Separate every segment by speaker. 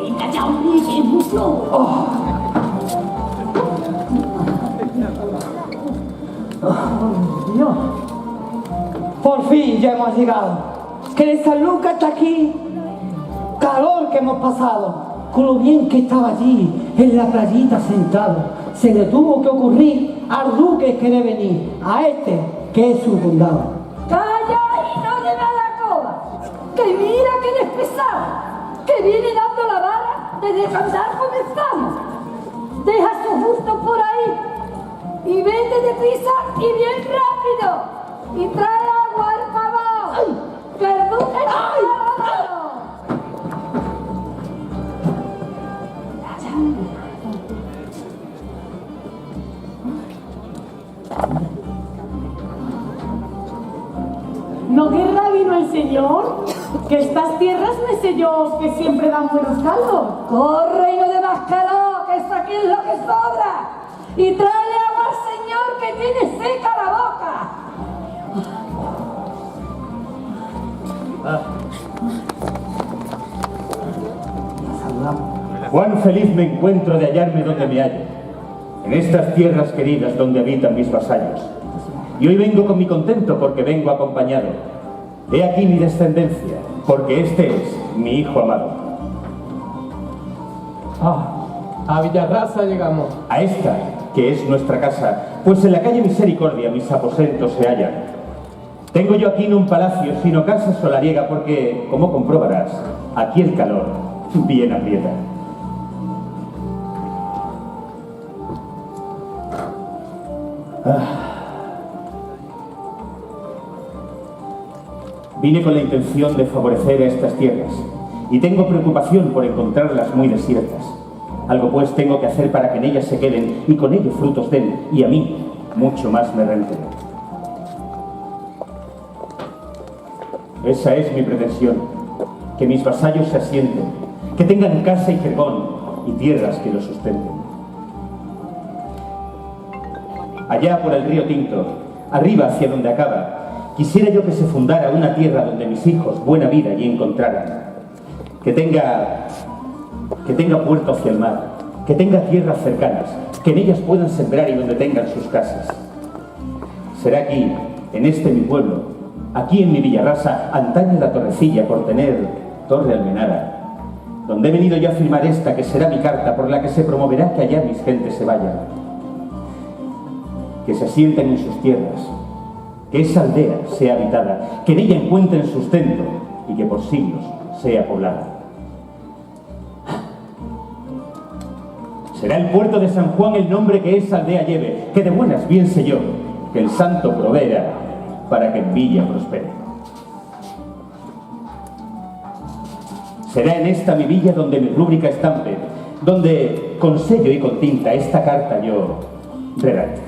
Speaker 1: Venga ya, hombre, que es muy flojo.
Speaker 2: Dios. Por fin ya hemos llegado. Que San Lucas está aquí. Calor que hemos pasado. Con lo bien que estaba allí, en la playita sentado. Se le tuvo que ocurrir al duque que debe venir, a este, que es su condado.
Speaker 1: ¡Calla y no le da la coba! ¡Que mira que despesado! ¡Que viene dando la vara desde que andar comenzamos! ¡Deja su justo por ahí! ¡Y vete deprisa y bien rápido! ¡Y trae agua al favor! ¡Que el duque está agarrado!
Speaker 3: ¿No querrá vino el señor? Que estas tierras me sé yo que siempre dan buenos caldos.
Speaker 1: ¡Corre y no le das calor, que esto aquí es lo que sobra! ¡Y tráele agua al señor que tiene seca la boca!
Speaker 4: Cuán feliz me encuentro de hallarme donde me hallo, en estas tierras queridas donde habitan mis vasallos. Y hoy vengo con mi contento porque vengo acompañado. He aquí mi descendencia, porque este es mi hijo amado.
Speaker 5: A Villarrasa llegamos.
Speaker 4: A esta, que es nuestra casa, pues en la calle Misericordia mis aposentos se hallan. Tengo yo aquí no un palacio, sino casa solariega, porque, como comprobarás, aquí el calor bien aprieta. Vine con la intención de favorecer a estas tierras y tengo preocupación por encontrarlas muy desiertas. Algo pues tengo que hacer para que en ellas se queden y con ello frutos den, y a mí mucho más me renten. Esa es mi pretensión, que mis vasallos se asienten, que tengan casa y jergón y tierras que los sustenten. Allá por el río Tinto, arriba hacia donde acaba, quisiera yo que se fundara una tierra donde mis hijos buena vida allí encontraran. Que tenga puerto hacia el mar, que tenga tierras cercanas, que en ellas puedan sembrar y donde tengan sus casas. Será aquí, en este mi pueblo, aquí en mi Villarrasa, antaño la Torrecilla por tener Torre Almenara, donde he venido yo a firmar esta que será mi carta por la que se promoverá que allá mis gentes se vayan, que se asienten en sus tierras, que esa aldea sea habitada, que en ella encuentren sustento y que por siglos sea poblada. Será el puerto de San Juan el nombre que esa aldea lleve, que de buenas bien sé yo, que el santo proveerá para que en Villa prospere. Será en esta mi villa donde mi rúbrica estampe, donde con sello y con tinta esta carta yo redacte.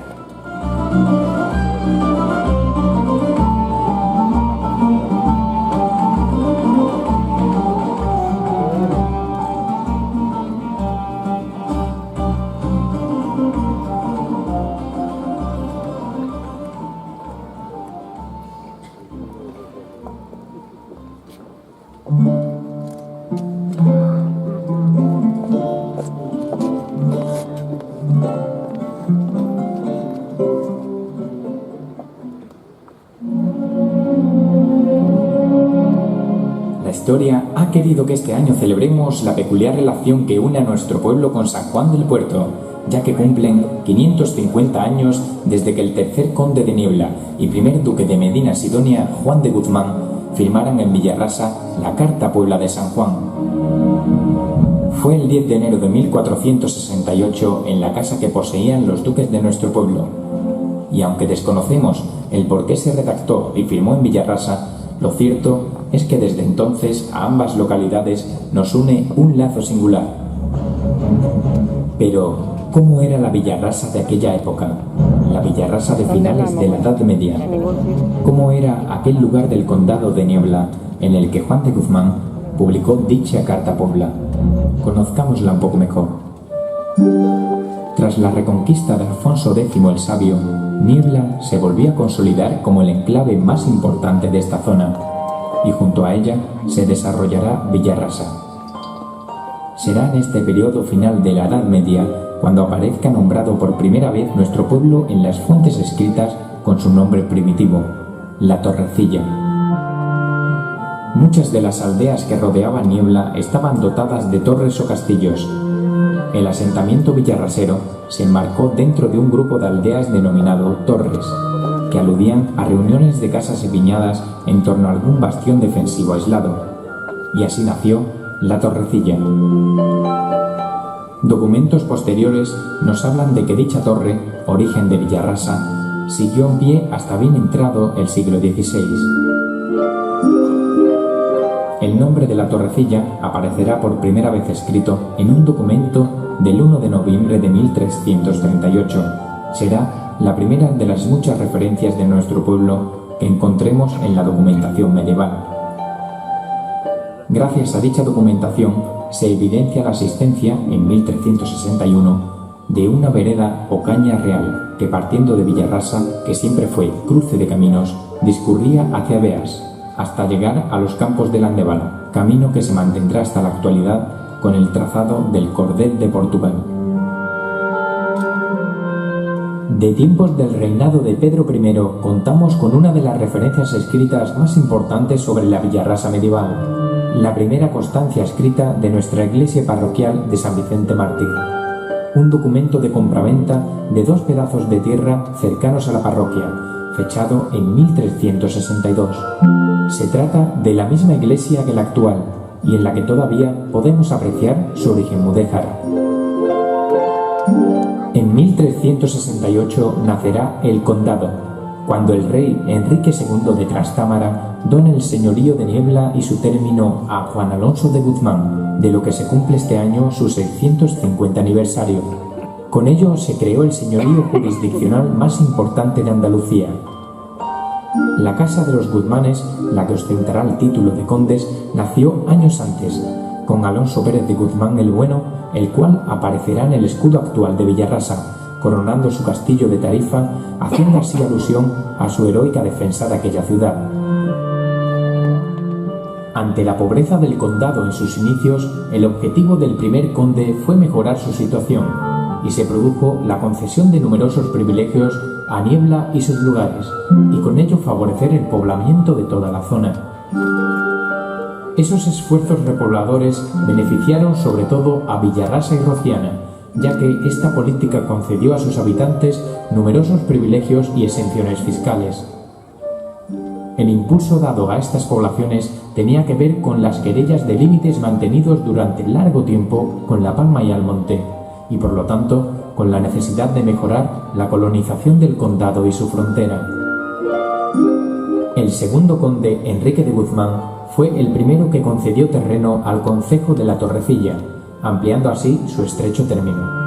Speaker 6: La historia ha querido que este año celebremos la peculiar relación que une a nuestro pueblo con San Juan del Puerto, ya que cumplen 550 años desde que el tercer conde de Niebla y primer duque de Medina Sidonia, Juan de Guzmán, firmaran en Villarrasa la Carta Puebla de San Juan. Fue el 10 de enero de 1468 en la casa que poseían los duques de nuestro pueblo. Y aunque desconocemos el por qué se redactó y firmó en Villarrasa, lo cierto es que desde entonces a ambas localidades nos une un lazo singular. Pero, ¿cómo era la Villarrasa de aquella época? La Villarrasa de finales de la Edad Media. ¿Cómo era aquel lugar del condado de Niebla en el que Juan de Guzmán publicó dicha Carta Puebla? Conozcámosla un poco mejor. Tras la reconquista de Alfonso X el Sabio, Niebla se volvió a consolidar como el enclave más importante de esta zona, y junto a ella se desarrollará Villarrasa. Será en este periodo final de la Edad Media cuando aparezca nombrado por primera vez nuestro pueblo en las fuentes escritas con su nombre primitivo, La Torrecilla. Muchas de las aldeas que rodeaban Niebla estaban dotadas de torres o castillos. El asentamiento villarrasero se enmarcó dentro de un grupo de aldeas denominado torres, que aludían a reuniones de casas y piñadas en torno a algún bastión defensivo aislado. Y así nació La Torrecilla. Documentos posteriores nos hablan de que dicha torre, origen de Villarrasa, siguió en pie hasta bien entrado el siglo XVI. El nombre de La Torrecilla aparecerá por primera vez escrito en un documento del 1 de noviembre de 1338. Será la primera de las muchas referencias de nuestro pueblo que encontremos en la documentación medieval. Gracias a dicha documentación se evidencia la existencia, en 1361, de una vereda o caña real que, partiendo de Villarrasa, que siempre fue cruce de caminos, discurría hacia Beas, hasta llegar a los campos de Landévalo, camino que se mantendrá hasta la actualidad con el trazado del Cordel de Portugal. De tiempos del reinado de Pedro I contamos con una de las referencias escritas más importantes sobre la Villarrasa medieval, la primera constancia escrita de nuestra iglesia parroquial de San Vicente Mártir, un documento de compraventa de 2 pedazos de tierra cercanos a la parroquia, fechado en 1362. Se trata de la misma iglesia que la actual y en la que todavía podemos apreciar su origen mudéjar. En 1368 nacerá el condado, cuando el rey Enrique II de Trastámara dona el señorío de Niebla y su término a Juan Alonso de Guzmán, de lo que se cumple este año su 650 aniversario. Con ello se creó el señorío jurisdiccional más importante de Andalucía. La casa de los Guzmanes, la que ostentará el título de condes, nació años antes, con Alonso Pérez de Guzmán el Bueno, el cual aparecerá en el escudo actual de Villarrasa, coronando su castillo de Tarifa, haciendo así alusión a su heroica defensa de aquella ciudad. Ante la pobreza del condado en sus inicios, el objetivo del primer conde fue mejorar su situación, y se produjo la concesión de numerosos privilegios a Niebla y sus lugares, y con ello favorecer el poblamiento de toda la zona. Esos esfuerzos repobladores beneficiaron sobre todo a Villarrasa y Rociana, ya que esta política concedió a sus habitantes numerosos privilegios y exenciones fiscales. El impulso dado a estas poblaciones tenía que ver con las querellas de límites mantenidos durante largo tiempo con La Palma y Almonte, y por lo tanto con la necesidad de mejorar la colonización del condado y su frontera. El segundo conde, Enrique de Guzmán, fue el primero que concedió terreno al concejo de La Torrecilla, ampliando así su estrecho término.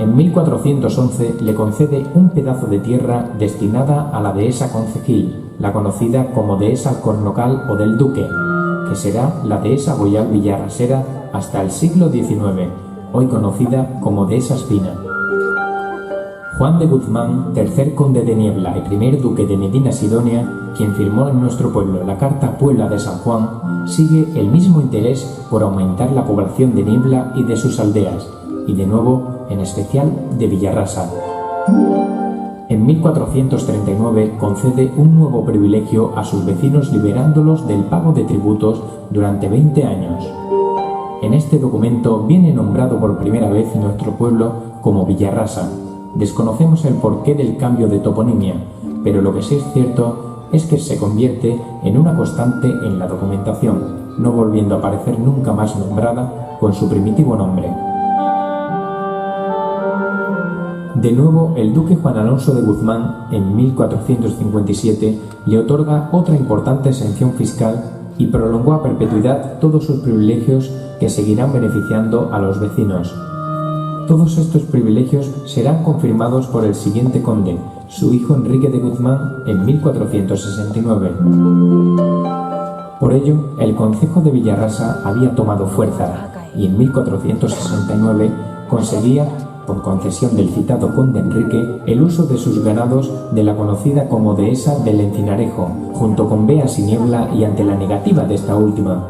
Speaker 6: En 1411 le concede un pedazo de tierra destinada a la dehesa concejil, la conocida como dehesa Cornocal o del Duque, que será la dehesa boyal villarrasera hasta el siglo XIX, hoy conocida como dehesa Espina. Juan de Guzmán, tercer conde de Niebla y primer duque de Medina Sidonia, quien firmó en nuestro pueblo la Carta Puebla de San Juan, sigue el mismo interés por aumentar la población de Niebla y de sus aldeas, y de nuevo, en especial, de Villarrasa. En 1439 concede un nuevo privilegio a sus vecinos liberándolos del pago de tributos durante 20 años. En este documento viene nombrado por primera vez nuestro pueblo como Villarrasa. Desconocemos el porqué del cambio de toponimia, pero lo que sí es cierto es que se convierte en una constante en la documentación, no volviendo a aparecer nunca más nombrada con su primitivo nombre. De nuevo, el duque Juan Alonso de Guzmán, en 1457, le otorga otra importante exención fiscal y prolongó a perpetuidad todos sus privilegios que seguirán beneficiando a los vecinos. Todos estos privilegios serán confirmados por el siguiente conde, su hijo Enrique de Guzmán, en 1469. Por ello, el concejo de Villarrasa había tomado fuerza y en 1469 conseguía, por concesión del citado conde Enrique, el uso de sus ganados de la conocida como dehesa del Encinarejo, junto con Beas y Niebla, y ante la negativa de esta última.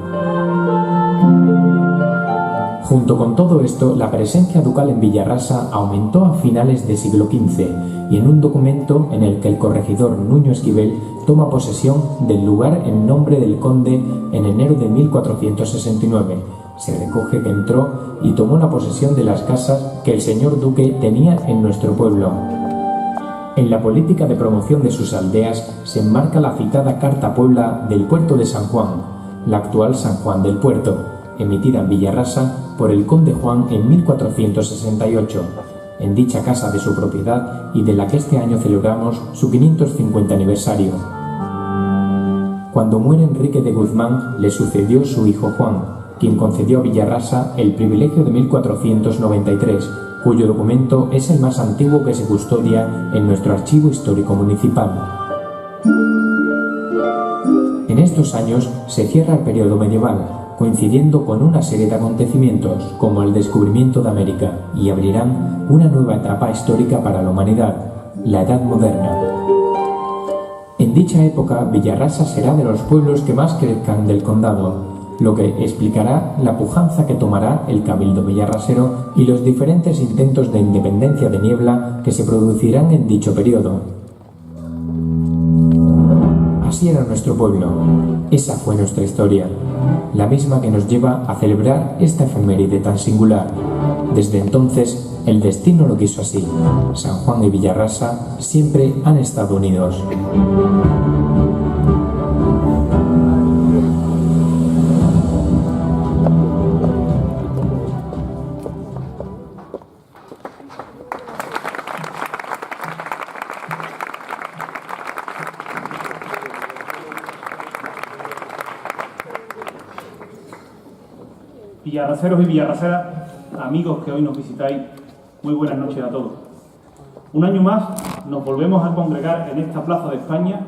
Speaker 6: Junto con todo esto, la presencia ducal en Villarrasa aumentó a finales del siglo XV y en un documento en el que el corregidor Nuño Esquivel toma posesión del lugar en nombre del conde en enero de 1469, se recoge que entró y tomó la posesión de las casas que el señor duque tenía en nuestro pueblo. En la política de promoción de sus aldeas se enmarca la citada Carta Puebla del Puerto de San Juan, la actual San Juan del Puerto, emitida en Villarrasa por el conde Juan en 1468, en dicha casa de su propiedad y de la que este año celebramos su 550 aniversario. Cuando muere Enrique de Guzmán, le sucedió su hijo Juan, quien concedió a Villarrasa el privilegio de 1493, cuyo documento es el más antiguo que se custodia en nuestro archivo histórico municipal. En estos años se cierra el periodo medieval, coincidiendo con una serie de acontecimientos como el descubrimiento de América, y abrirán una nueva etapa histórica para la humanidad, la Edad Moderna. En dicha época, Villarrasa será de los pueblos que más crezcan del condado, lo que explicará la pujanza que tomará el cabildo villarrasero y los diferentes intentos de independencia de Niebla que se producirán en dicho periodo. Así era nuestro pueblo, esa fue nuestra historia, la misma que nos lleva a celebrar esta efeméride tan singular. Desde entonces, el destino lo quiso así. San Juan y Villarrasa siempre han estado unidos.
Speaker 7: Villarraseros y villarraseras, amigos que hoy nos visitáis, muy buenas noches a todos. Un año más nos volvemos a congregar en esta plaza de España,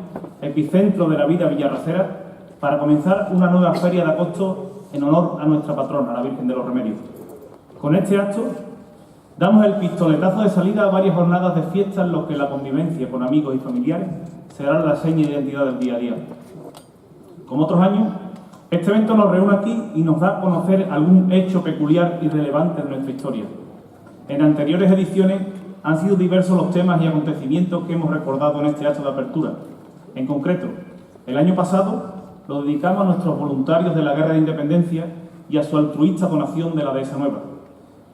Speaker 7: epicentro de la vida villarrasera, para comenzar una nueva feria de agosto en honor a nuestra patrona, la Virgen de los Remedios. Con este acto damos el pistoletazo de salida a varias jornadas de fiesta en los que la convivencia con amigos y familiares será la seña de identidad del día a día. Como otros años, este evento nos reúne aquí y nos da a conocer algún hecho peculiar y relevante en nuestra historia. En anteriores ediciones han sido diversos los temas y acontecimientos que hemos recordado en este acto de apertura. En concreto, el año pasado lo dedicamos a nuestros voluntarios de la Guerra de Independencia y a su altruista donación de la Dehesa Nueva,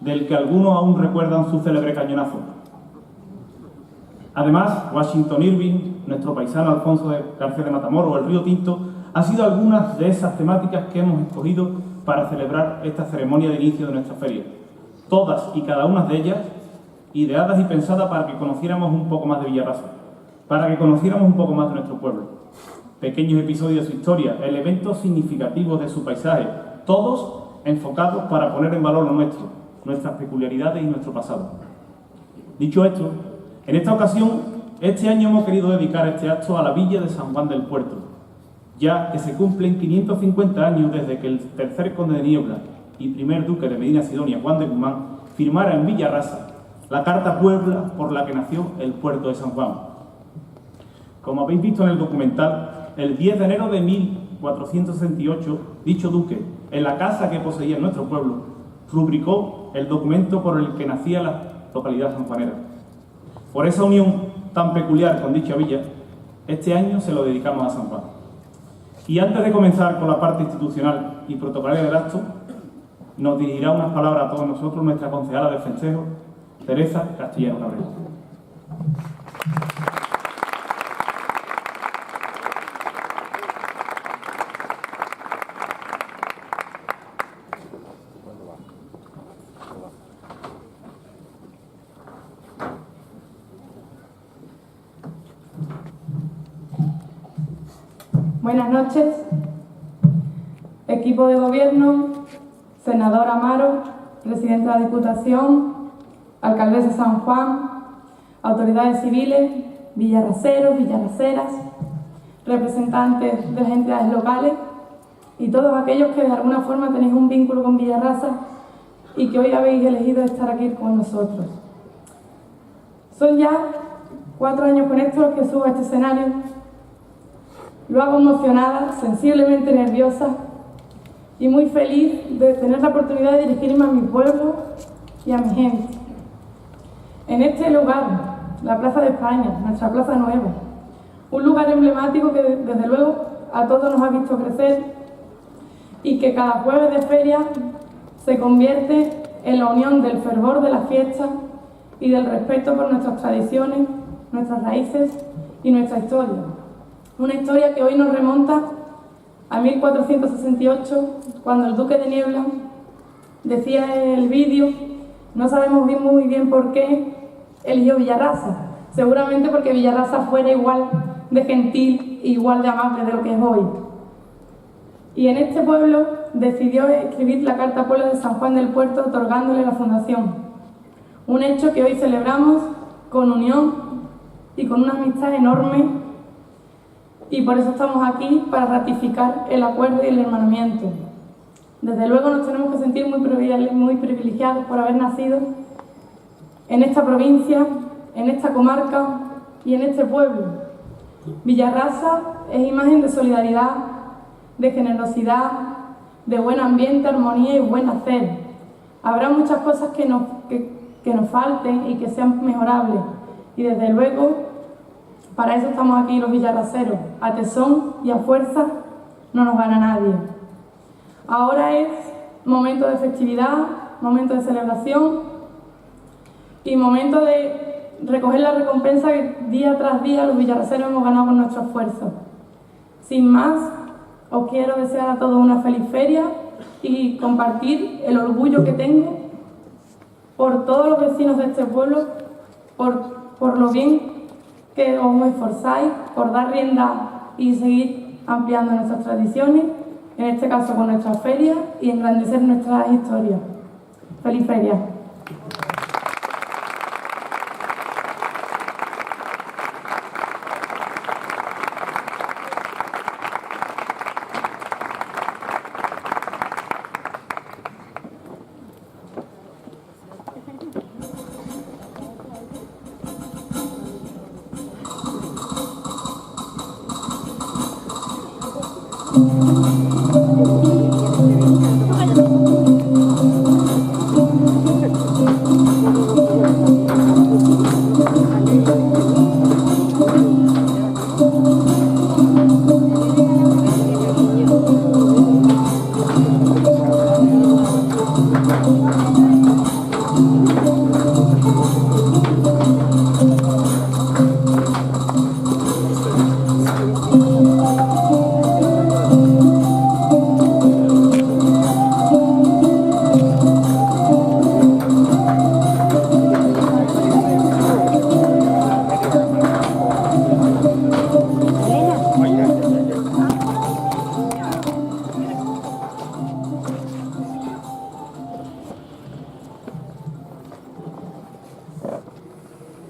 Speaker 7: del que algunos aún recuerdan su célebre cañonazo. Además, Washington Irving, nuestro paisano Alfonso de García de Matamoros o el Río Tinto han sido algunas de esas temáticas que hemos escogido para celebrar esta ceremonia de inicio de nuestra feria. Todas y cada una de ellas ideadas y pensadas para que conociéramos un poco más de Villarrasa, para que conociéramos un poco más de nuestro pueblo. Pequeños episodios de su historia, elementos significativos de su paisaje, todos enfocados para poner en valor lo nuestro, nuestras peculiaridades y nuestro pasado. Dicho esto, en esta ocasión, este año hemos querido dedicar este acto a la villa de San Juan del Puerto, ya que se cumplen 550 años desde que el tercer conde de Niebla y primer duque de Medina Sidonia, Juan de Guzmán, firmara en Villarrasa la Carta Puebla por la que nació el puerto de San Juan. Como habéis visto en el documental, el 10 de enero de 1468, dicho duque, en la casa que poseía en nuestro pueblo, rubricó el documento por el que nacía la localidad sanjuanera. Por esa unión tan peculiar con dicha villa, este año se lo dedicamos a San Juan. Y antes de comenzar con la parte institucional y protocolaria del acto, nos dirigirá unas palabras a todos nosotros nuestra concejala de festejo, Teresa Castellano Cabrera.
Speaker 3: Buenas noches, equipo de gobierno, senador Amaro, presidente de la Diputación, alcaldesa de San Juan, autoridades civiles, villarraseros, villarraseras, representantes de las entidades locales y todos aquellos que de alguna forma tenéis un vínculo con Villarrasa y que hoy habéis elegido estar aquí con nosotros. Son ya 4 años con esto los que subo a este escenario. Lo hago emocionada, sensiblemente nerviosa y muy feliz de tener la oportunidad de dirigirme a mi pueblo y a mi gente. En este lugar, la Plaza de España, nuestra Plaza Nueva, un lugar emblemático que desde luego a todos nos ha visto crecer y que cada jueves de feria se convierte en la unión del fervor de la fiesta y del respeto por nuestras tradiciones, nuestras raíces y nuestra historia. Una historia que hoy nos remonta a 1468, cuando el duque de Niebla decía en el vídeo, no sabemos muy bien por qué eligió Villarrasa, seguramente porque Villarrasa fuera igual de gentil e igual de amable de lo que es hoy. Y en este pueblo decidió escribir la Carta Pueblo de San Juan del Puerto, otorgándole la fundación. Un hecho que hoy celebramos con unión y con una amistad enorme, y por eso estamos aquí, para ratificar el acuerdo y el hermanamiento. Desde luego nos tenemos que sentir muy privilegiados por haber nacido en esta provincia, en esta comarca y en este pueblo. Villarrasa es imagen de solidaridad, de generosidad, de buen ambiente, armonía y buen hacer. Habrá muchas cosas que nos falten y que sean mejorables, y desde luego para eso estamos aquí los villarraceros. A tesón y a fuerza no nos gana nadie. Ahora es momento de festividad, momento de celebración y momento de recoger la recompensa que día tras día los villarraceros hemos ganado con nuestro esfuerzo. Sin más, os quiero desear a todos una feliz feria y compartir el orgullo que tengo por todos los vecinos de este pueblo, por lo bien que os esforzáis por dar rienda y seguir ampliando nuestras tradiciones, en este caso con nuestras ferias, y engrandecer nuestras historias. ¡Feliz feria!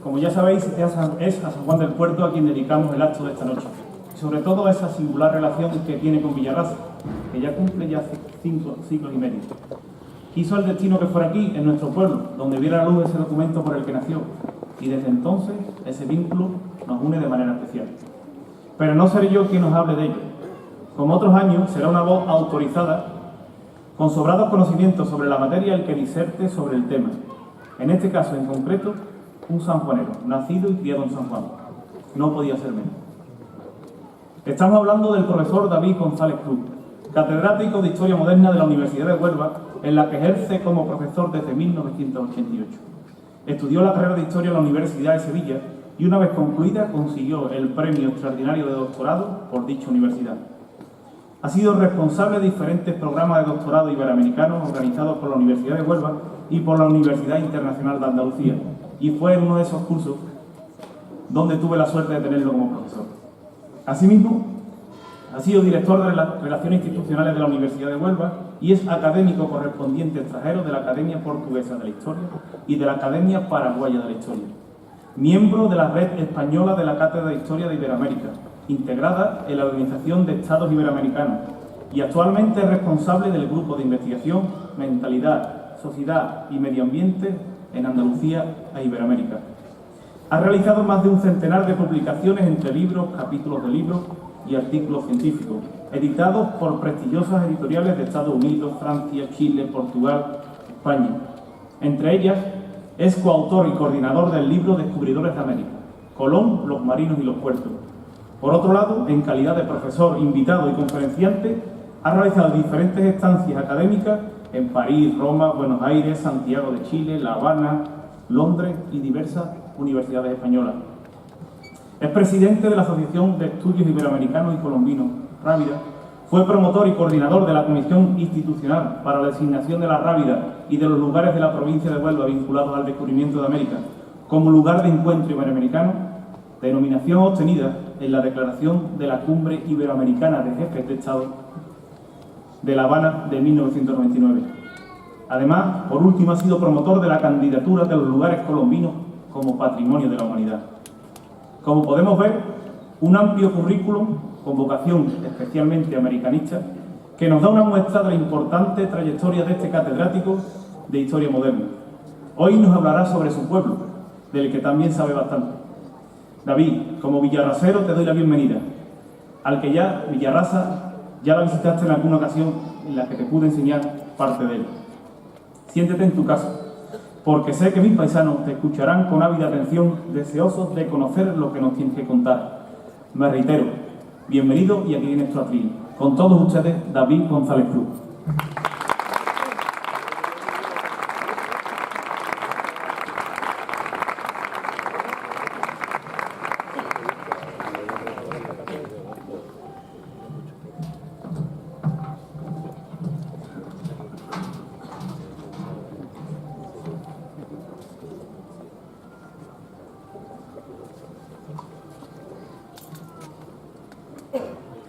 Speaker 7: Como ya sabéis, es a San Juan del Puerto a quien dedicamos el acto de esta noche. Y sobre todo a esa singular relación que tiene con Villarrasa, que ya cumple ya 5 siglos y medio. Quiso el destino que fuera aquí, en nuestro pueblo, donde viera la luz ese documento por el que nació. Y desde entonces, ese vínculo nos une de manera especial. Pero no seré yo quien nos hable de ello. Como otros años, será una voz autorizada, con sobrados conocimientos sobre la materia, el que diserte sobre el tema. En este caso en concreto, un sanjuanero, nacido y criado en San Juan. No podía ser menos. Estamos hablando del profesor David González Cruz, catedrático de Historia Moderna de la Universidad de Huelva, en la que ejerce como profesor desde 1988. Estudió la carrera de Historia en la Universidad de Sevilla y una vez concluida consiguió el premio extraordinario de doctorado por dicha universidad. Ha sido responsable de diferentes programas de doctorado iberoamericanos organizados por la Universidad de Huelva y por la Universidad Internacional de Andalucía, y fue en uno de esos cursos donde tuve la suerte de tenerlo como profesor. Asimismo, ha sido director de las Relaciones Institucionales de la Universidad de Huelva y es académico correspondiente extranjero de la Academia Portuguesa de la Historia y de la Academia Paraguaya de la Historia. Miembro de la Red Española de la Cátedra de Historia de Iberoamérica, integrada en la Organización de Estados Iberoamericanos, y actualmente es responsable del Grupo de Investigación, Mentalidad, Sociedad y Medio Ambiente en Andalucía e Iberoamérica. Ha realizado más de un centenar de publicaciones entre libros, capítulos de libros y artículos científicos. editados por prestigiosas editoriales de Estados Unidos, Francia, Chile, Portugal, España. Entre ellas, es coautor y coordinador del libro Descubridores de América, Colón, los marinos y los puertos. Por otro lado, en calidad de profesor, invitado y conferenciante, ha realizado diferentes estancias académicas en París, Roma, Buenos Aires, Santiago de Chile, La Habana, Londres y diversas universidades españolas. Es presidente de la Asociación de Estudios Iberoamericanos y Colombinos, Rábida. Fue promotor y coordinador de la Comisión Institucional para la Designación de la Rábida y de los lugares de la provincia de Huelva vinculados al descubrimiento de América como lugar de encuentro iberoamericano, denominación obtenida en la Declaración de la Cumbre Iberoamericana de Jefes de Estado de La Habana de 1999. Además, por último, ha sido promotor de la candidatura de los lugares colombinos como Patrimonio de la Humanidad. Como podemos ver, un amplio currículum con vocación especialmente americanista que nos da una muestra de la importante trayectoria de este catedrático de Historia Moderna. Hoy nos hablará sobre su pueblo, del que también sabe bastante. David, como villarrasero te doy la bienvenida, al que ya, Villarrasa, ya la visitaste en alguna ocasión en la que te pude enseñar parte de él. Siéntete en tu casa, porque sé que mis paisanos te escucharán con ávida atención, deseosos de conocer lo que nos tienes que contar. Me reitero, bienvenido y aquí viene nuestro atril. Con todos ustedes, David González Cruz.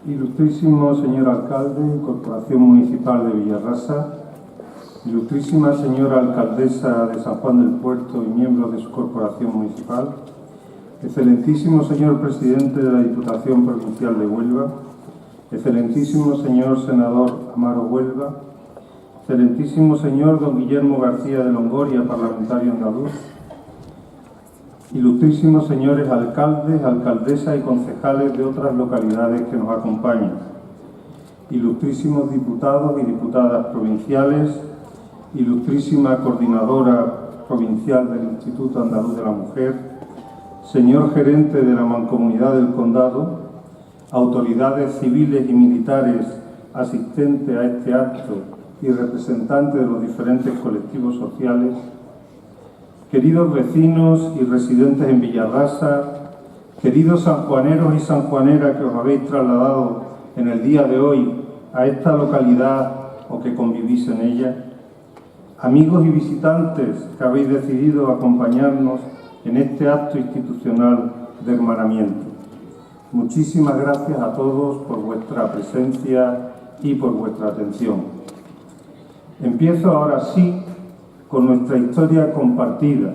Speaker 8: Ilustrísimo señor alcalde, Corporación Municipal de Villarrasa, ilustrísima señora alcaldesa de San Juan del Puerto y miembros de su corporación municipal, excelentísimo señor presidente de la Diputación Provincial de Huelva, excelentísimo señor senador Amaro Huelva, excelentísimo señor don Guillermo García de Longoria, parlamentario andaluz, ilustrísimos señores alcaldes, alcaldesas y concejales de otras localidades que nos acompañan, ilustrísimos diputados y diputadas provinciales, ilustrísima coordinadora provincial del Instituto Andaluz de la Mujer, señor gerente de la Mancomunidad del Condado, autoridades civiles y militares asistentes a este acto y representantes de los diferentes colectivos sociales, queridos vecinos y residentes en Villarrasa, queridos sanjuaneros y sanjuaneras que os habéis trasladado en el día de hoy a esta localidad o que convivís en ella, amigos y visitantes que habéis decidido acompañarnos en este acto institucional de hermanamiento. Muchísimas gracias a todos por vuestra presencia y por vuestra atención. Empiezo ahora sí con nuestra historia compartida,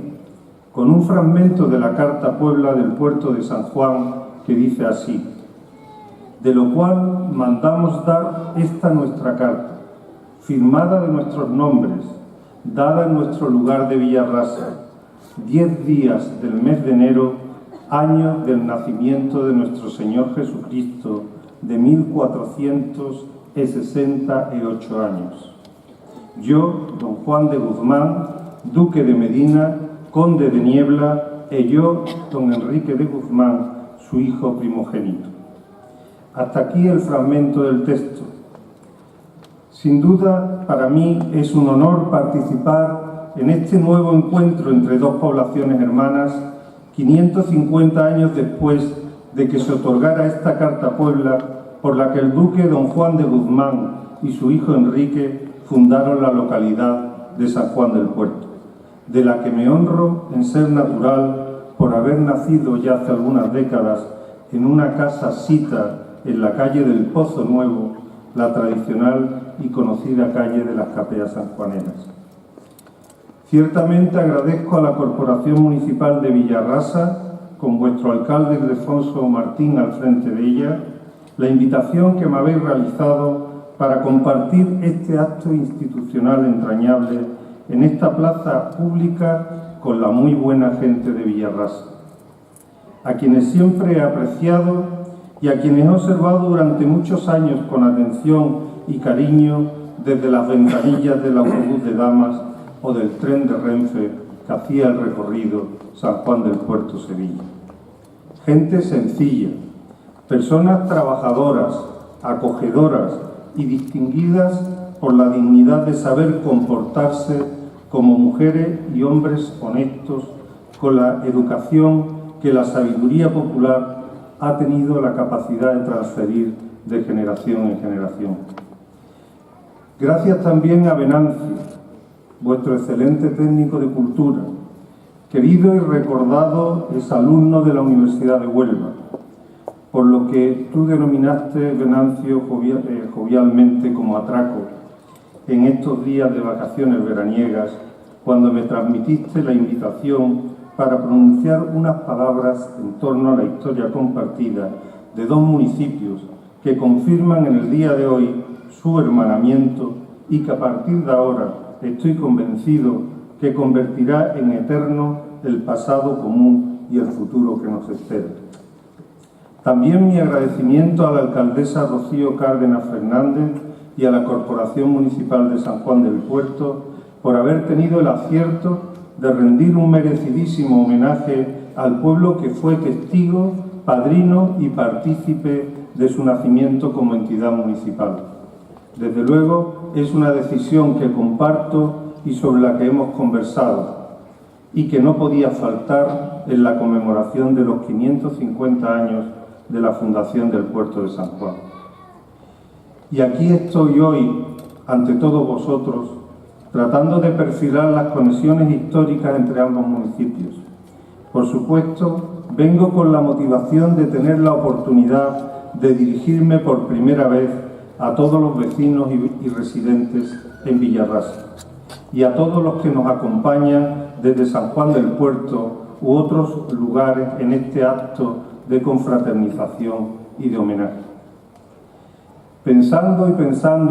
Speaker 8: con un fragmento de la Carta Puebla del puerto de San Juan que dice así: de lo cual mandamos dar esta nuestra carta, firmada de nuestros nombres, dada en nuestro lugar de Villarrasa, 10 días del mes de enero, año del nacimiento de nuestro Señor Jesucristo, de 1468 años. Yo, don Juan de Guzmán, duque de Medina, conde de Niebla, y yo, don Enrique de Guzmán, su hijo primogénito. Hasta aquí el fragmento del texto. Sin duda, para mí es un honor participar en este nuevo encuentro entre dos poblaciones hermanas, 550 años después de que se otorgara esta Carta Puebla, por la que el duque don Juan de Guzmán y su hijo Enrique fundaron la localidad de San Juan del Puerto, de la que me honro en ser natural por haber nacido ya hace algunas décadas en una casa sita en la calle del Pozo Nuevo, la tradicional y conocida calle de las Capeas sanjuaneras. Ciertamente agradezco a la Corporación Municipal de Villarrasa, con vuestro alcalde Ildefonso Martín al frente de ella, la invitación que me habéis realizado para compartir este acto institucional entrañable en esta plaza pública con la muy buena gente de Villarrasa, a quienes siempre he apreciado y a quienes he observado durante muchos años con atención y cariño desde las ventanillas del autobús de damas o del tren de Renfe que hacía el recorrido San Juan del Puerto-Sevilla. Gente sencilla, personas trabajadoras, acogedoras y distinguidas por la dignidad de saber comportarse como mujeres y hombres honestos, con la educación que la sabiduría popular ha tenido la capacidad de transferir de generación en generación. Gracias también a Venancio, vuestro excelente técnico de cultura, querido y recordado exalumno de la Universidad de Huelva, por lo que tú denominaste, Venancio, jovialmente como atraco, en estos días de vacaciones veraniegas, cuando me transmitiste la invitación para pronunciar unas palabras en torno a la historia compartida de dos municipios que confirman en el día de hoy su hermanamiento y que a partir de ahora estoy convencido que convertirá en eterno el pasado común y el futuro que nos espera. También mi agradecimiento a la alcaldesa Rocío Cárdenas Fernández y a la Corporación Municipal de San Juan del Puerto por haber tenido el acierto de rendir un merecidísimo homenaje al pueblo que fue testigo, padrino y partícipe de su nacimiento como entidad municipal. Desde luego, es una decisión que comparto y sobre la que hemos conversado y que no podía faltar en la conmemoración de los 550 años de la fundación del puerto de San Juan. Y aquí estoy hoy, ante todos vosotros, tratando de perfilar las conexiones históricas entre ambos municipios. Por supuesto, vengo con la motivación de tener la oportunidad de dirigirme por primera vez a todos los vecinos y residentes en Villarrasa y a todos los que nos acompañan desde San Juan del Puerto u otros lugares en este acto de confraternización y de homenaje. Pensando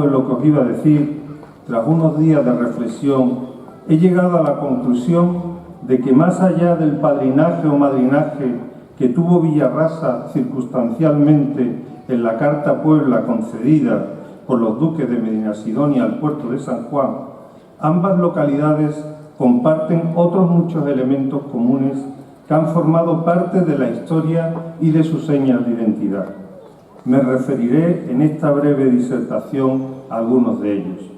Speaker 8: en lo que os iba a decir, tras unos días de reflexión, he llegado a la conclusión de que más allá del padrinaje o madrinaje que tuvo Villarrasa circunstancialmente en la Carta Puebla concedida por los duques de Medinasidonia al puerto de San Juan, ambas localidades comparten otros muchos elementos comunes que han formado parte de la historia y de sus señas de identidad. Me referiré en esta breve disertación a algunos de ellos.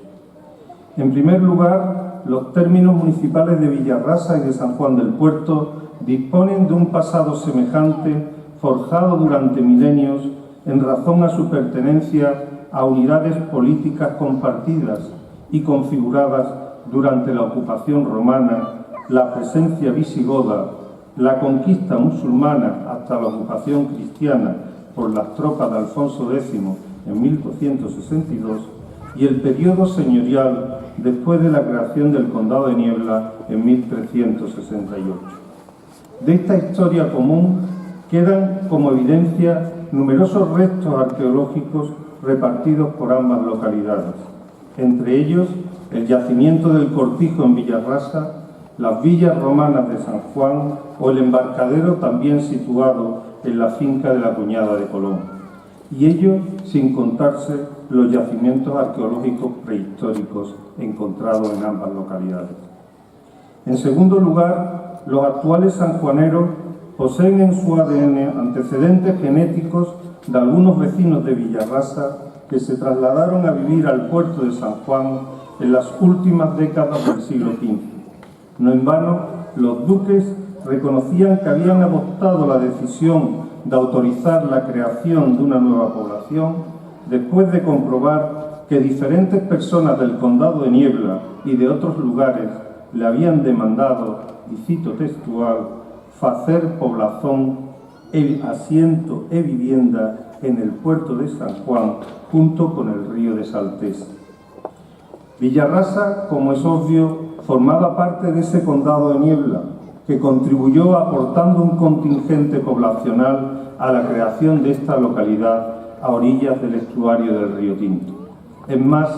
Speaker 8: En primer lugar, los términos municipales de Villarrasa y de San Juan del Puerto disponen de un pasado semejante forjado durante milenios en razón a su pertenencia a unidades políticas compartidas y configuradas durante la ocupación romana, la presencia visigoda, la conquista musulmana hasta la ocupación cristiana por las tropas de Alfonso X en 1262 y el periodo señorial después de la creación del Condado de Niebla en 1368. De esta historia común quedan como evidencia numerosos restos arqueológicos repartidos por ambas localidades, entre ellos el yacimiento del Cortijo en Villarrasa, las villas romanas de San Juan o el embarcadero también situado en la finca de la Cuñada de Colón, y ello sin contarse los yacimientos arqueológicos prehistóricos encontrados en ambas localidades. En segundo lugar, los actuales sanjuaneros poseen en su ADN antecedentes genéticos de algunos vecinos de Villarrasa que se trasladaron a vivir al puerto de San Juan en las últimas décadas del siglo XV. No en vano, los duques reconocían que habían adoptado la decisión de autorizar la creación de una nueva población después de comprobar que diferentes personas del Condado de Niebla y de otros lugares le habían demandado, y cito textual, «facer poblazón, el asiento e vivienda en el puerto de San Juan, junto con el río de Saltés». Villarrasa, como es obvio, formaba parte de ese Condado de Niebla, que contribuyó aportando un contingente poblacional a la creación de esta localidad a orillas del estuario del río Tinto. Es más,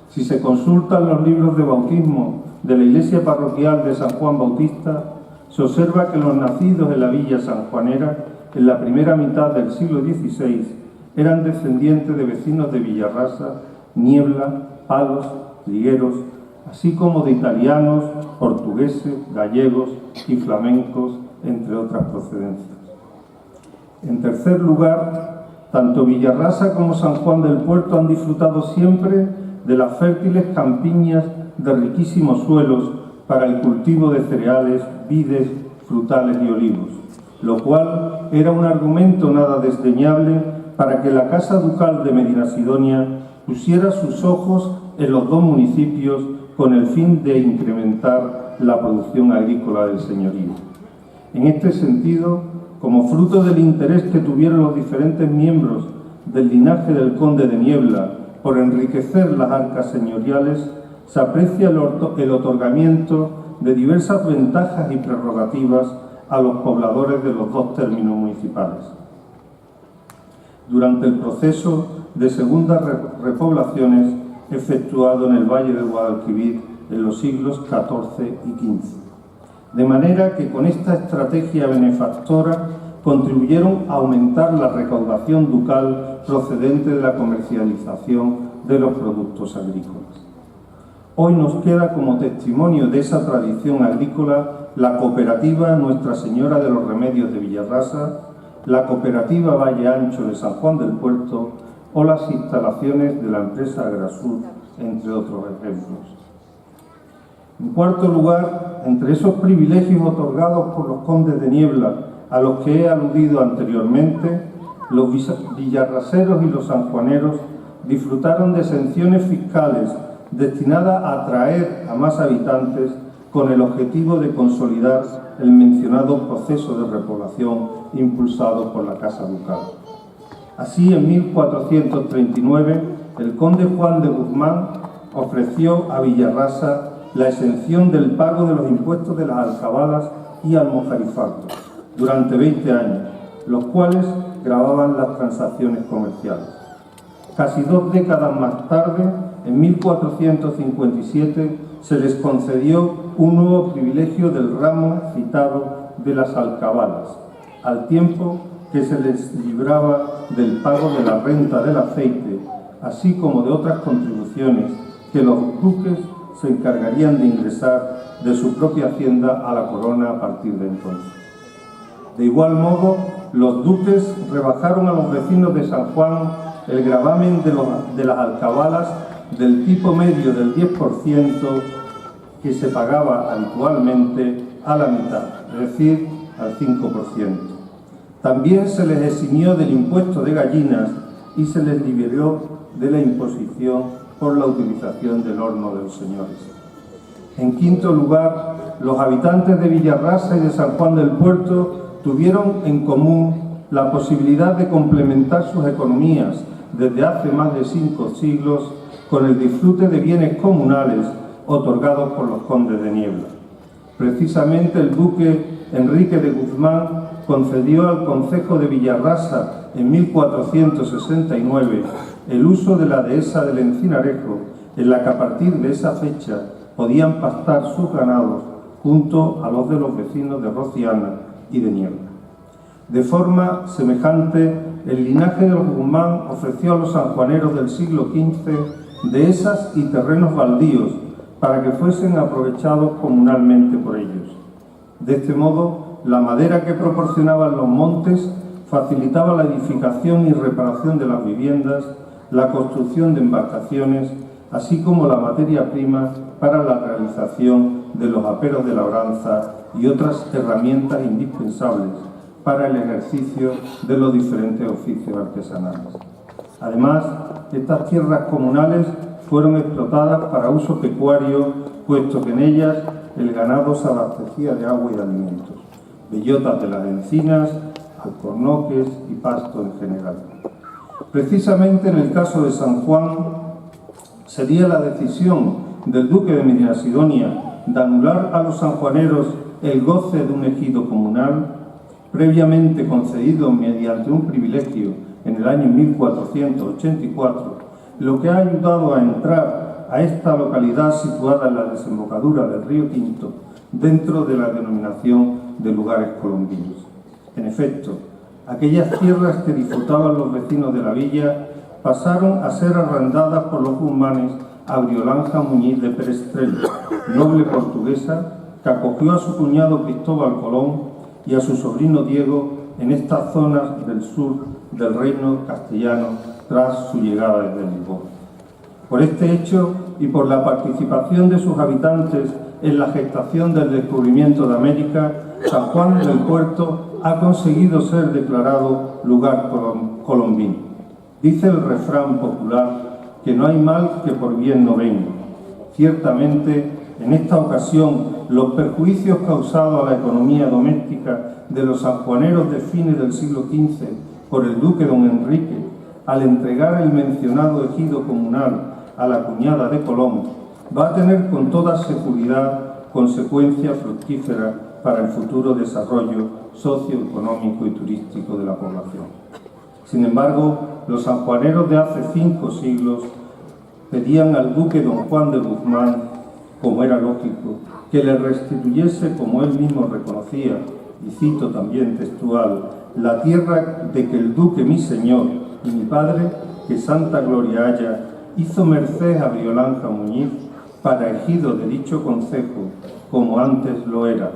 Speaker 8: si se consultan los libros de bautismo de la iglesia parroquial de San Juan Bautista, se observa que los nacidos en la villa sanjuanera en la primera mitad del siglo XVI, eran descendientes de vecinos de Villarrasa, Niebla, Palos, Ligueros, así como de italianos, portugueses, gallegos y flamencos, entre otras procedencias. En tercer lugar, tanto Villarrasa como San Juan del Puerto han disfrutado siempre de las fértiles campiñas de riquísimos suelos para el cultivo de cereales, vides, frutales y olivos, lo cual era un argumento nada desdeñable para que la Casa Ducal de Medinasidonia pusiera sus ojos en los dos municipios con el fin de incrementar la producción agrícola del señorío. En este sentido, como fruto del interés que tuvieron los diferentes miembros del linaje del conde de Niebla por enriquecer las arcas señoriales, se aprecia el otorgamiento de diversas ventajas y prerrogativas a los pobladores de los dos términos municipales. Durante el proceso de segundas repoblaciones efectuado en el Valle del Guadalquivir en los siglos XIV y XV. De manera que con esta estrategia benefactora contribuyeron a aumentar la recaudación ducal procedente de la comercialización de los productos agrícolas. Hoy nos queda como testimonio de esa tradición agrícola la cooperativa Nuestra Señora de los Remedios de Villarrasa, la cooperativa Valle Ancho de San Juan del Puerto o las instalaciones de la empresa Agrasur, entre otros ejemplos. En cuarto lugar, entre esos privilegios otorgados por los condes de Niebla a los que he aludido anteriormente, los villarraseros y los sanjuaneros disfrutaron de exenciones fiscales destinadas a atraer a más habitantes con el objetivo de consolidar el mencionado proceso de repoblación impulsado por la Casa Ducal. Así, en 1439, el conde Juan de Guzmán ofreció a Villarrasa la exención del pago de los impuestos de las alcabalas y almojarifactos durante 20 años, los cuales gravaban las transacciones comerciales. Casi 2 décadas más tarde, en 1457, se les concedió un nuevo privilegio del ramo citado de las alcabalas, al tiempo que se les libraba del pago de la renta del aceite, así como de otras contribuciones que los duques se encargarían de ingresar de su propia hacienda a la corona a partir de entonces. De igual modo, los duques rebajaron a los vecinos de San Juan el gravamen de las alcabalas del tipo medio del 10% que se pagaba habitualmente a la mitad, es decir, al 5%. También se les eximió del impuesto de gallinas y se les liberó de la imposición por la utilización del horno de los señores. En quinto lugar, los habitantes de Villarrasa y de San Juan del Puerto tuvieron en común la posibilidad de complementar sus economías desde hace más de 5 siglos con el disfrute de bienes comunales otorgados por los condes de Niebla. Precisamente el duque Enrique de Guzmán concedió al concejo de Villarrasa en 1469 el uso de la dehesa del Encinarejo, en la que a partir de esa fecha podían pastar sus ganados junto a los de los vecinos de Rociana y de Niebla. De forma semejante, el linaje de los Guzmán ofreció a los sanjuaneros del siglo XV dehesas y terrenos baldíos para que fuesen aprovechados comunalmente por ellos. De este modo, la madera que proporcionaban los montes facilitaba la edificación y reparación de las viviendas, la construcción de embarcaciones, así como la materia prima para la realización de los aperos de labranza y otras herramientas indispensables para el ejercicio de los diferentes oficios artesanales. Además, estas tierras comunales fueron explotadas para uso pecuario, puesto que en ellas el ganado se abastecía de agua y de alimentos, bellotas de las encinas, alcornoques y pasto en general. Precisamente en el caso de San Juan, sería la decisión del duque de Medinasidonia de anular a los sanjuaneros el goce de un ejido comunal, previamente concedido mediante un privilegio en el año 1484, lo que ha ayudado a entrar a esta localidad situada en la desembocadura del río Tinto dentro de la denominación de lugares colombinos. En efecto, Aquellas tierras que disfrutaban los vecinos de la villa pasaron a ser arrendadas por los guzmanes a Briolanja Muñiz de Perestrelli, noble portuguesa que acogió a su cuñado Cristóbal Colón y a su sobrino Diego en estas zonas del sur del reino castellano tras su llegada desde Lisboa. Por este hecho y por la participación de sus habitantes en la gestación del descubrimiento de América, San Juan del Puerto ha conseguido ser declarado lugar colombino. Dice el refrán popular que no hay mal que por bien no venga. Ciertamente, en esta ocasión, los perjuicios causados a la economía doméstica de los sanjuaneros de fines del siglo XV por el duque don Enrique, al entregar el mencionado ejido comunal a la cuñada de Colón, va a tener con toda seguridad consecuencias fructíferas para el futuro desarrollo socioeconómico y turístico de la población. Sin embargo, los sanjuaneros de hace 5 siglos pedían al duque don Juan de Guzmán, como era lógico, que le restituyese, como él mismo reconocía, y cito también textual, la tierra de que el duque mi señor y mi padre, que santa gloria haya, hizo merced a Briolanja Muñiz para ejido de dicho concejo, como antes lo era,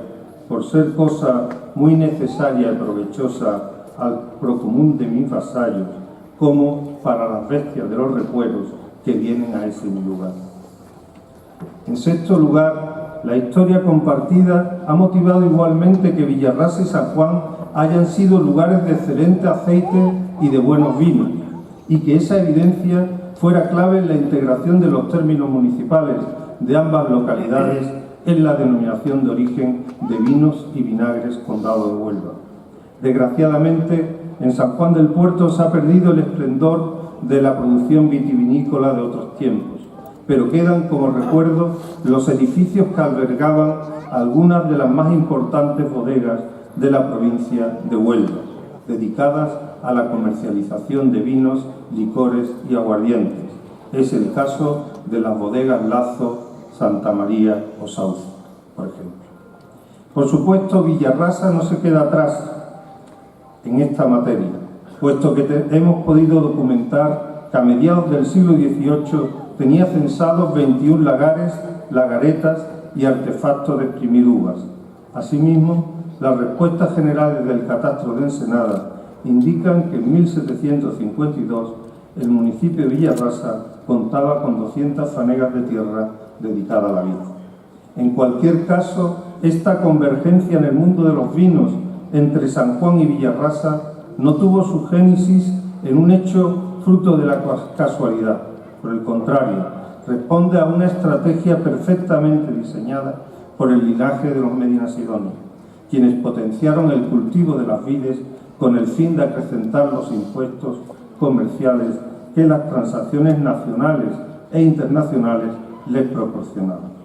Speaker 8: por ser cosa muy necesaria y provechosa al procomún de mis vasallos, como para las bestias de los repueros que vienen a ese mi lugar. En sexto lugar, la historia compartida ha motivado igualmente que Villarrasa y San Juan hayan sido lugares de excelente aceite y de buenos vinos, y que esa evidencia fuera clave en la integración de los términos municipales de ambas localidades en la denominación de origen de vinos y vinagres Condado de Huelva. Desgraciadamente, en San Juan del Puerto se ha perdido el esplendor de la producción vitivinícola de otros tiempos, pero quedan como recuerdo los edificios que albergaban algunas de las más importantes bodegas de la provincia de Huelva, dedicadas a la comercialización de vinos, licores y aguardientes. Es el caso de las bodegas Lazo, Santa María o Sauce, por ejemplo. Por supuesto, Villarrasa no se queda atrás en esta materia, puesto que hemos podido documentar que a mediados del siglo XVIII tenía censados 21 lagares, lagaretas y artefactos de exprimir uvas. Asimismo, las respuestas generales del catastro de Ensenada indican que en 1752 el municipio de Villarrasa contaba con 200 fanegas de tierra dedicadas a la vid. En cualquier caso, esta convergencia en el mundo de los vinos entre San Juan y Villarrasa no tuvo su génesis en un hecho fruto de la casualidad. Por el contrario, responde a una estrategia perfectamente diseñada por el linaje de los Medina Sidonia, quienes potenciaron el cultivo de las vides con el fin de acrecentar los impuestos comerciales que las transacciones nacionales e internacionales les proporcionaban.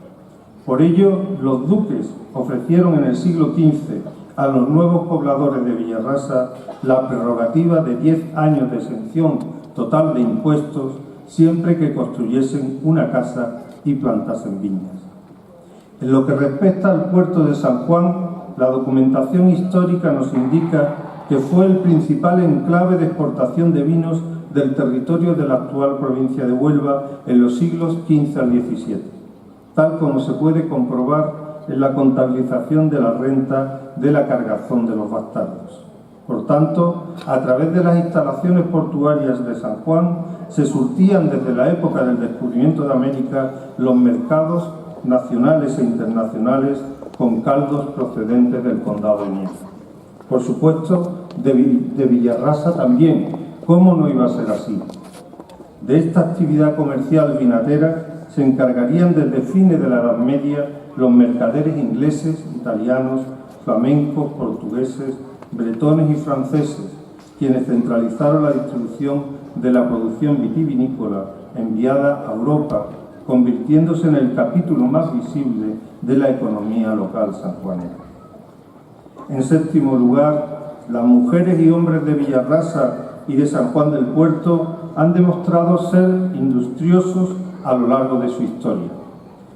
Speaker 8: Por ello, los duques ofrecieron en el siglo XV a los nuevos pobladores de Villarrasa la prerrogativa de 10 años de exención total de impuestos siempre que construyesen una casa y plantasen viñas. En lo que respecta al puerto de San Juan, la documentación histórica nos indica que fue el principal enclave de exportación de vinos del territorio de la actual provincia de Huelva en los siglos XV al XVII, tal como se puede comprobar en la contabilización de la renta de la cargazón de los bastardos. Por tanto, a través de las instalaciones portuarias de San Juan se surtían desde la época del descubrimiento de América los mercados nacionales e internacionales con caldos procedentes del condado de Nieva. Por supuesto, de Villarrasa también, ¿cómo no iba a ser así? De esta actividad comercial vinatera se encargarían desde fines de la Edad Media los mercaderes ingleses, italianos, flamencos, portugueses, bretones y franceses, quienes centralizaron la distribución de la producción vitivinícola enviada a Europa, convirtiéndose en el capítulo más visible de la economía local sanjuanera. En séptimo lugar, las mujeres y hombres de Villarrasa y de San Juan del Puerto han demostrado ser industriosos a lo largo de su historia.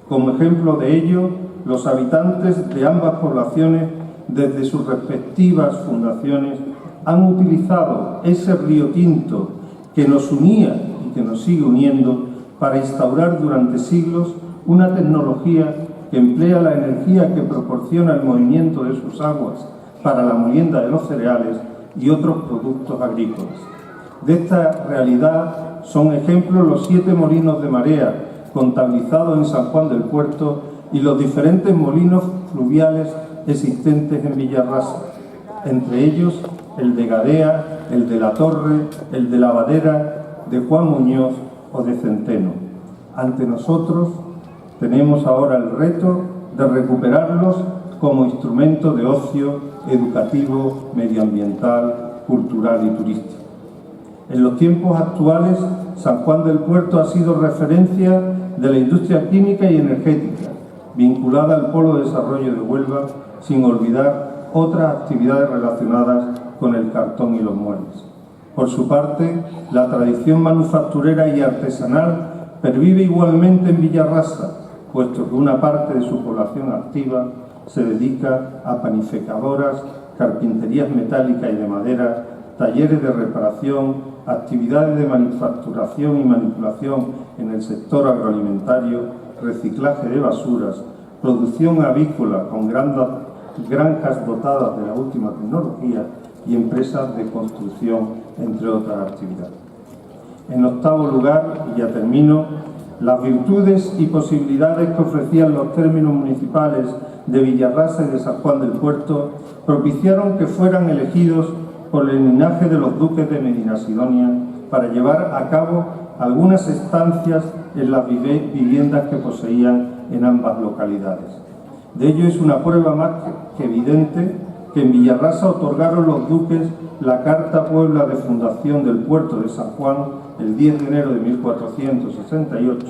Speaker 8: Como ejemplo de ello, los habitantes de ambas poblaciones, desde sus respectivas fundaciones, han utilizado ese río Tinto que nos unía y que nos sigue uniendo para instaurar durante siglos una tecnología que emplea la energía que proporciona el movimiento de sus aguas para la molienda de los cereales y otros productos agrícolas. De esta realidad son ejemplos los 7 molinos de marea contabilizados en San Juan del Puerto y los diferentes molinos fluviales existentes en Villarrasa, entre ellos el de Gadea, el de La Torre, el de La Vadera, de Juan Muñoz o de Centeno. Ante nosotros tenemos ahora el reto de recuperarlos como instrumento de ocio educativo, medioambiental, cultural y turístico. En los tiempos actuales, San Juan del Puerto ha sido referencia de la industria química y energética, vinculada al Polo de Desarrollo de Huelva, sin olvidar otras actividades relacionadas con el cartón y los muebles. Por su parte, la tradición manufacturera y artesanal pervive igualmente en Villarrasa, puesto que una parte de su población activa se dedica a panificadoras, carpinterías metálicas y de madera, talleres de reparación, actividades de manufacturación y manipulación en el sector agroalimentario, reciclaje de basuras, producción avícola con granjas dotadas de la última tecnología y empresas de construcción, entre otras actividades. En octavo lugar, y ya termino, las virtudes y posibilidades que ofrecían los términos municipales de Villarrasa y de San Juan del Puerto propiciaron que fueran elegidos por el linaje de los duques de Medinasidonia para llevar a cabo algunas estancias en las viviendas que poseían en ambas localidades. De ello es una prueba más que evidente que en Villarrasa otorgaron los duques la Carta Puebla de fundación del puerto de San Juan el 10 de enero de 1468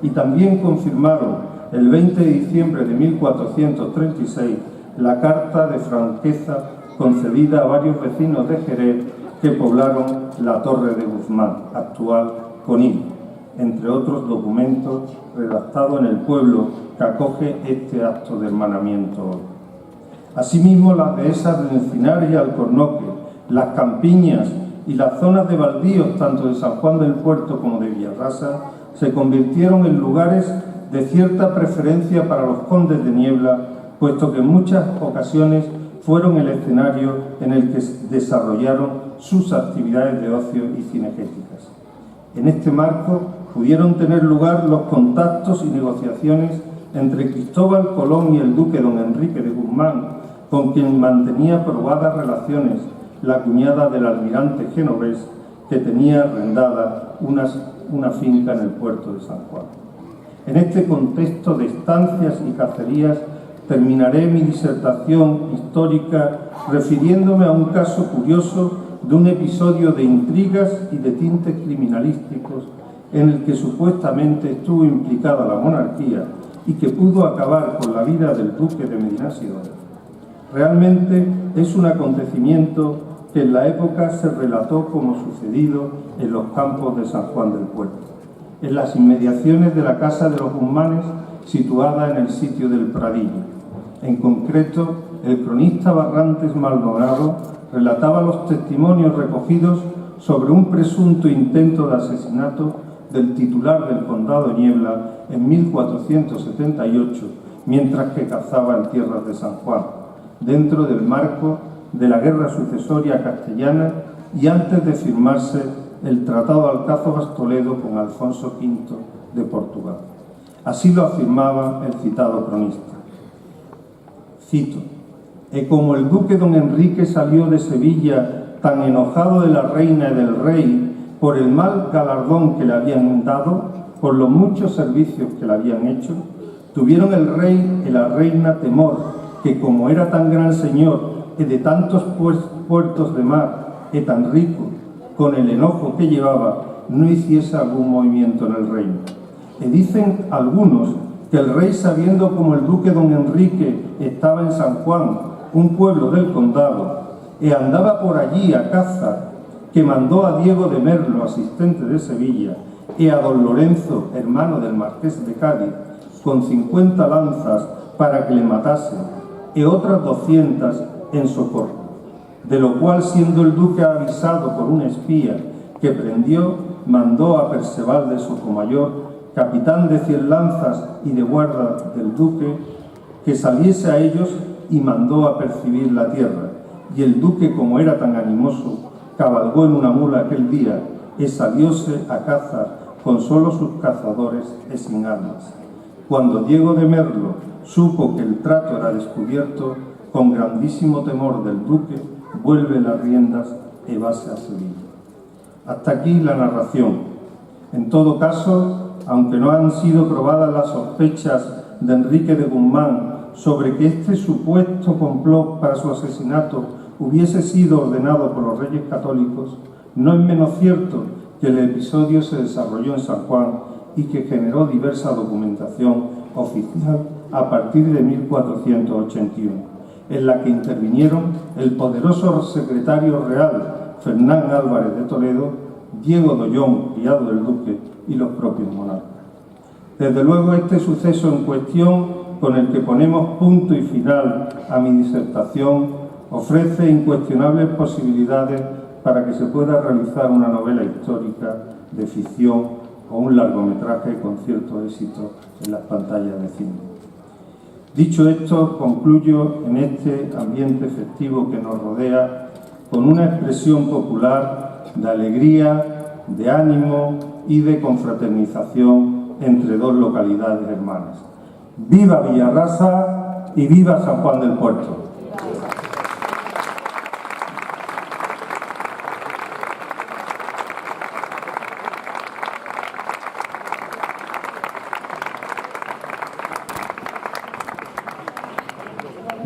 Speaker 8: y también confirmaron el 20 de diciembre de 1436 la Carta de Franqueza concedida a varios vecinos de Jerez que poblaron la Torre de Guzmán, actual Conil, entre otros documentos redactados en el pueblo que acoge este acto de hermanamiento. Asimismo, las dehesas de Encinar y Alcornoque, las campiñas y las zonas de baldíos tanto de San Juan del Puerto como de Villarrasa se convirtieron en lugares de cierta preferencia para los condes de Niebla, puesto que en muchas ocasiones fueron el escenario en el que desarrollaron sus actividades de ocio y cinegéticas. En este marco pudieron tener lugar los contactos y negociaciones entre Cristóbal Colón y el duque don Enrique de Guzmán, con quien mantenía probadas relaciones la cuñada del almirante genovés, que tenía arrendada una finca en el puerto de San Juan. En este contexto de estancias y cacerías terminaré mi disertación histórica refiriéndome a un caso curioso de un episodio de intrigas y de tintes criminalísticos en el que supuestamente estuvo implicada la monarquía y que pudo acabar con la vida del duque de Medinasidonia. Realmente es un acontecimiento que en la época se relató como sucedido en los campos de San Juan del Puerto, en las inmediaciones de la casa de los Guzmanes, situada en el sitio del Pradillo. En concreto, el cronista Barrantes Maldonado relataba los testimonios recogidos sobre un presunto intento de asesinato del titular del condado de Niebla en 1478, mientras que cazaba en tierras de San Juan, dentro del marco de la guerra sucesoria castellana y antes de firmarse el Tratado de Alcázar-Toledo con Alfonso V de Portugal. Así lo afirmaba el citado cronista. Cito: «Y como el duque don Enrique salió de Sevilla tan enojado de la reina y del rey por el mal galardón que le habían dado, por los muchos servicios que le habían hecho, tuvieron el rey y la reina temor que, como era tan gran señor y de tantos puertos de mar y tan rico, con el enojo que llevaba, no hiciese algún movimiento en el reino. Y dicen algunos que el rey, sabiendo como el duque don Enrique estaba en San Juan, un pueblo del condado, y andaba por allí a caza, que mandó a Diego de Merlo, asistente de Sevilla, y a don Lorenzo, hermano del marqués de Cádiz, con 50 lanzas para que le matase, y otras 200 en socorro. de lo cual, siendo el duque avisado por un espía que prendió, mandó a Perceval de Sotomayor, capitán de 100 lanzas y de guarda del duque, que saliese a ellos y mandó apercibir la tierra. Y el duque, como era tan animoso, cabalgó en una mula aquel día y salióse a cazar con solo sus cazadores y sin armas. Cuando Diego de Merlo supo que el trato era descubierto, con grandísimo temor del duque, vuelve las riendas y vase a Sevilla. Hasta aquí la narración. En todo caso, aunque no han sido probadas las sospechas de Enrique de Guzmán sobre que este supuesto complot para su asesinato hubiese sido ordenado por los reyes católicos, no es menos cierto que el episodio se desarrolló en San Juan y que generó diversa documentación oficial a partir de 1481, en la que intervinieron el poderoso secretario real Fernán Álvarez de Toledo, Diego Dollón, criado del duque, y los propios monarcas. Desde luego, este suceso en cuestión, con el que ponemos punto y final a mi disertación, ofrece incuestionables posibilidades para que se pueda realizar una novela histórica de ficción o un largometraje con cierto éxito en las pantallas de cine. Dicho esto, concluyo en este ambiente festivo que nos rodea con una expresión popular de alegría, de ánimo y de confraternización entre dos localidades hermanas. ¡Viva Villarrasa y viva San Juan del Puerto!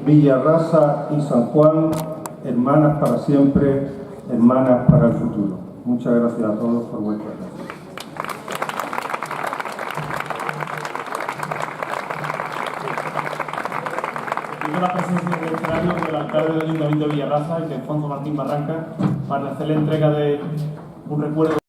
Speaker 8: Villarrasa y San Juan, hermanas para siempre, hermanas para el futuro. Muchas gracias a todos por vuestra atención.
Speaker 7: Pido la presencia en el escenario del alcalde del Ayuntamiento de Villarrasa, el de Alfonso Martín Barranca, para hacer la entrega de un recuerdo